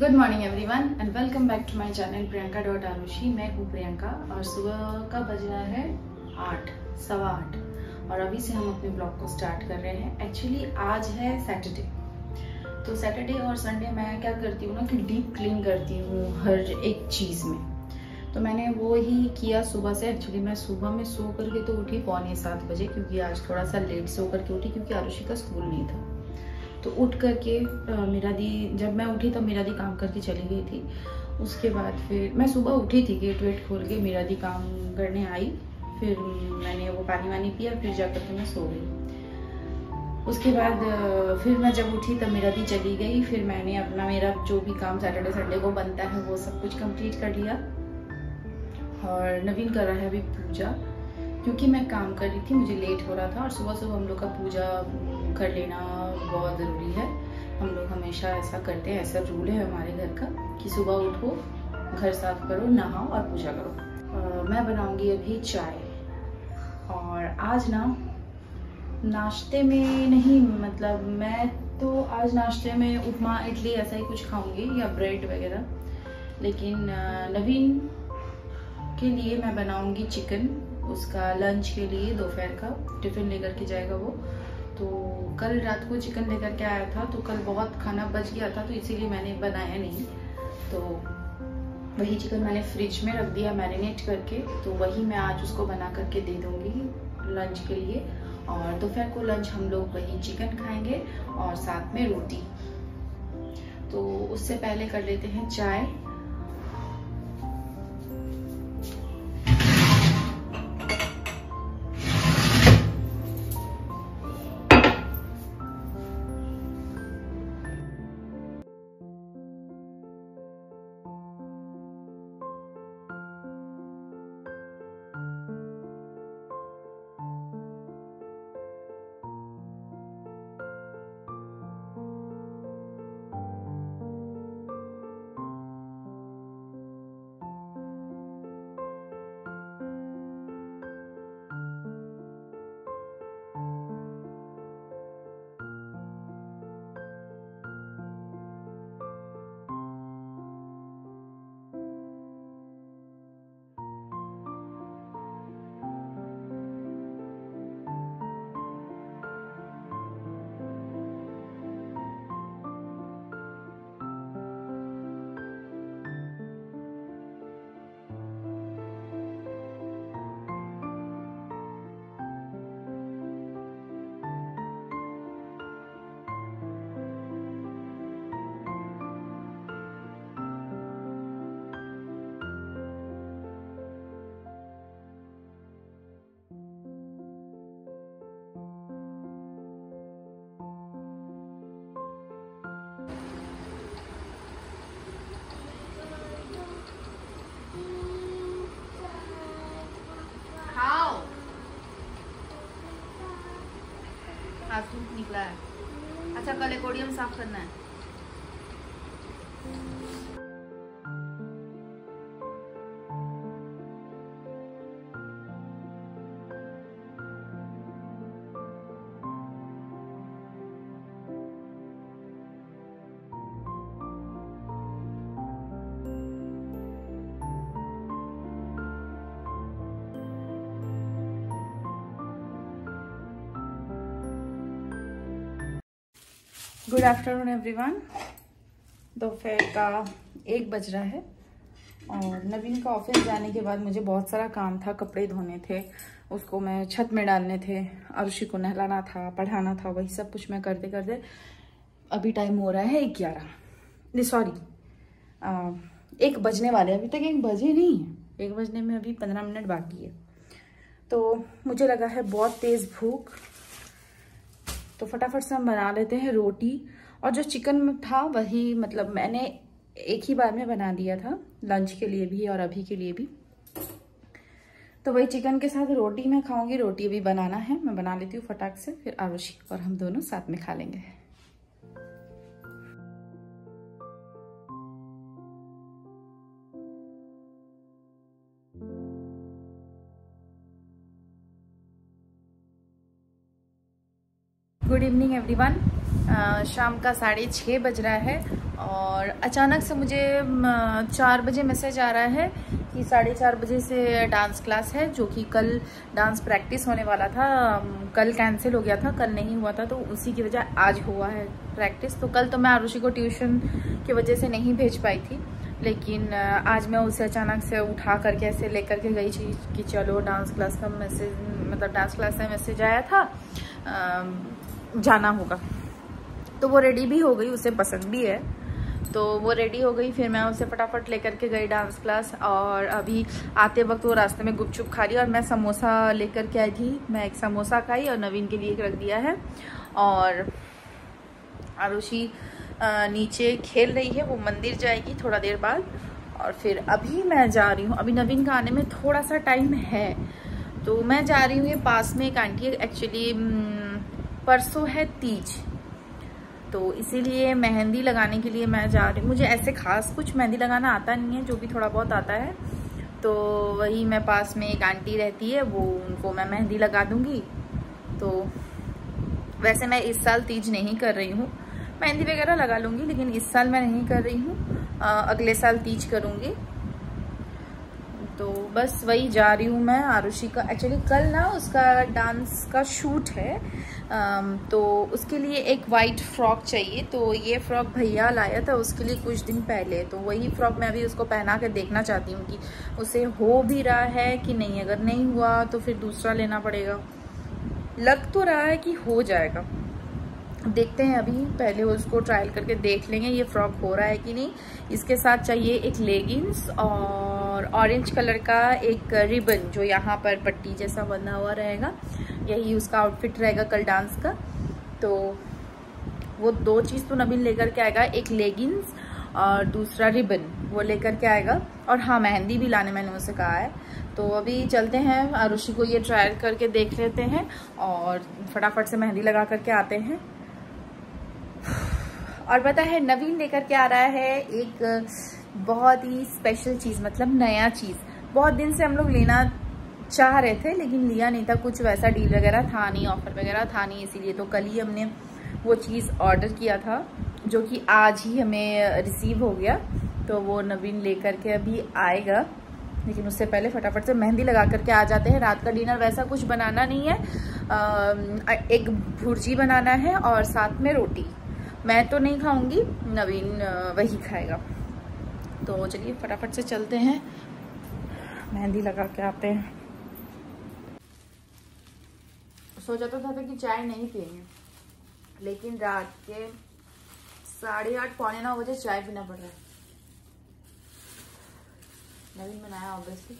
Good morning everyone and welcome back to my channel Priyanka dot Arushi. मैं हूँ प्रियंका और सुबह का बज रहा है 8, सवा 8 और अभी से हम अपने ब्लॉग को स्टार्ट कर रहे हैं। एक्चुअली आज है सैटरडे, तो सैटरडे और संडे मैं क्या करती हूँ ना कि डीप क्लीन करती हूँ हर एक चीज़ में। तो मैंने वो ही किया सुबह से। एक्चुअली मैं सुबह में सो करके तो उठी 6:45 बजे, क्योंकि आज थोड़ा सा लेट सो करके उठी क्योंकि आरुषि का स्कूल नहीं था। तो उठ करके मेरा दी, जब मैं उठी तब मेरा दी काम करके चली गई थी। उसके बाद फिर मैं सुबह उठी थी, गेट वेट खोल के मेरा दी काम करने आई, फिर मैंने वो पानी वानी पिया, फिर जाकर के मैं सो गई। उसके बाद फिर मैं जब उठी तब मेरा दी चली गई। फिर मैंने अपना मेरा जो भी काम सैटरडे संडे को बनता है वो सब कुछ कंप्लीट कर लिया। और नवीन कर रहा है अभी पूजा, क्योंकि मैं काम कर रही थी, मुझे लेट हो रहा था और सुबह सुबह हम लोग का पूजा कर लेना बहुत ज़रूरी है। हम लोग हमेशा ऐसा करते हैं, ऐसा रूल है हमारे घर का कि सुबह उठो, घर साफ करो, नहाओ और पूजा करो। मैं बनाऊंगी अभी चाय। और आज ना नाश्ते में नहीं, मतलब मैं तो आज नाश्ते में उपमा इडली ऐसा ही कुछ खाऊंगी या ब्रेड वगैरह, लेकिन नवीन के लिए मैं बनाऊंगी चिकन। उसका लंच के लिए दोपहर का टिफिन लेकर के जाएगा वो। तो कल रात को चिकन लेकर के आया था, तो कल बहुत खाना बच गया था, तो इसीलिए मैंने बनाया नहीं। तो वही चिकन मैंने फ्रिज में रख दिया मैरिनेट करके, तो वही मैं आज उसको बना करके दे दूंगी लंच के लिए। और दोपहर को लंच हम लोग वही चिकन खाएंगे और साथ में रोटी। तो उससे पहले कर लेते हैं चाय। आज धूप निकला है। अच्छा, कल एक्वेरियम साफ करना है। Good afternoon everyone. दोपहर का 1 बज रहा है और नवीन का ऑफिस जाने के बाद मुझे बहुत सारा काम था। कपड़े धोने थे, उसको मैं छत में डालने थे, आरुषि को नहलाना था, पढ़ाना था, वही सब कुछ मैं करते करते अभी टाइम हो रहा है 11, नहीं सॉरी 1 बजने वाले। अभी तक 1 बजे नहीं है, 1 बजने में अभी 15 मिनट बाकी है। तो मुझे लगा है बहुत तेज़ भूख, तो फटाफट से हम बना लेते हैं रोटी। और जो चिकन था वही, मतलब मैंने एक ही बार में बना दिया था लंच के लिए भी और अभी के लिए भी। तो वही चिकन के साथ रोटी मैं खाऊंगी। रोटी अभी बनाना है, मैं बना लेती हूँ फटाक से, फिर आरुषि और हम दोनों साथ में खा लेंगे। Good evening everyone. शाम का 6:30 बज रहा है और अचानक से मुझे 4 बजे मैसेज आ रहा है कि 4:30 बजे से डांस क्लास है, जो कि कल डांस प्रैक्टिस होने वाला था, कल कैंसिल हो गया था, कल नहीं हुआ था, तो उसी की वजह आज हुआ है प्रैक्टिस। तो कल तो मैं आरुषि को ट्यूशन की वजह से नहीं भेज पाई थी, लेकिन आज मैं उसे अचानक से उठा करके ऐसे लेकर के गई थी कि चलो डांस क्लास का मैसेज, मतलब डांस क्लास से मैसेज आया था, जाना होगा। तो वो रेडी भी हो गई, उसे पसंद भी है, तो वो रेडी हो गई। फिर मैं उसे फटाफट लेकर के गई डांस क्लास, और अभी आते वक्त वो रास्ते में गुपचुप खा रही और मैं समोसा लेकर के आई थी। मैं एक समोसा खाई और नवीन के लिए एक रख दिया है। और आरुषि नीचे खेल रही है, वो मंदिर जाएगी थोड़ा देर बाद। और फिर अभी मैं जा रही हूँ, अभी नवीन का आने में थोड़ा सा टाइम है, तो मैं जा रही हूँ। ये पास में एक आंटी है, एक्चुअली परसों है तीज, तो इसीलिए मेहंदी लगाने के लिए मैं जा रही हूँ। मुझे ऐसे खास कुछ मेहंदी लगाना आता नहीं है, जो भी थोड़ा बहुत आता है, तो वही मैं पास में एक आंटी रहती है, वो उनको मैं मेहंदी लगा दूँगी। तो वैसे मैं इस साल तीज नहीं कर रही हूँ, मेहंदी वगैरह लगा लूँगी, लेकिन इस साल मैं नहीं कर रही हूँ, अगले साल तीज करूँगी। तो बस वही जा रही हूँ मैं। आरुषि का एक्चुअली कल ना उसका डांस का शूट है, तो उसके लिए एक वाइट फ्रॉक चाहिए। तो ये फ्रॉक भैया लाया था उसके लिए कुछ दिन पहले, तो वही फ्रॉक मैं अभी उसको पहना कर देखना चाहती हूँ कि उसे हो भी रहा है कि नहीं। अगर नहीं हुआ तो फिर दूसरा लेना पड़ेगा। लग तो रहा है कि हो जाएगा, देखते हैं। अभी पहले उसको ट्रायल करके देख लेंगे ये फ्रॉक हो रहा है कि नहीं। इसके साथ चाहिए एक लेगिंग्स और ऑरेंज कलर का एक रिबन, जो यहाँ पर पट्टी जैसा बंधा हुआ रहेगा। यही उसका आउटफिट रहेगा कल डांस का। तो वो 2 चीज़ तो नवीन लेकर के आएगा, एक लेगिंग्स और दूसरा रिबन वो लेकर के आएगा। और हाँ, मेहंदी भी लाने मैंने उसे कहा है। तो अभी चलते हैं, आरुषि को ये ट्रायल करके देख लेते हैं और फटाफट से मेहंदी लगा करके आते हैं। और पता है, नवीन लेकर के आ रहा है एक बहुत ही स्पेशल चीज़, मतलब नया चीज़। बहुत दिन से हम लोग लेना चाह रहे थे, लेकिन लिया नहीं था, कुछ वैसा डील वगैरह था नहीं, ऑफर वगैरह था नहीं, इसीलिए तो कल ही हमने वो चीज़ ऑर्डर किया था, जो कि आज ही हमें रिसीव हो गया। तो वो नवीन लेकर के अभी आएगा, लेकिन उससे पहले फटाफट से मेहंदी लगा करके आ जाते हैं। रात का डिनर वैसा कुछ बनाना नहीं है, एक भुर्जी बनाना है और साथ में रोटी। मैं तो नहीं खाऊंगी, नवीन वही खाएगा। तो चलिए फटाफट से चलते हैं, मेहंदी लगा के आते हैं। सोचा तो था कि चाय नहीं पियेंगे, लेकिन रात के 8:30 पौने 9 बजे चाय पीना पड़ रहा है। नवीन बनाया ऑब्वियसली।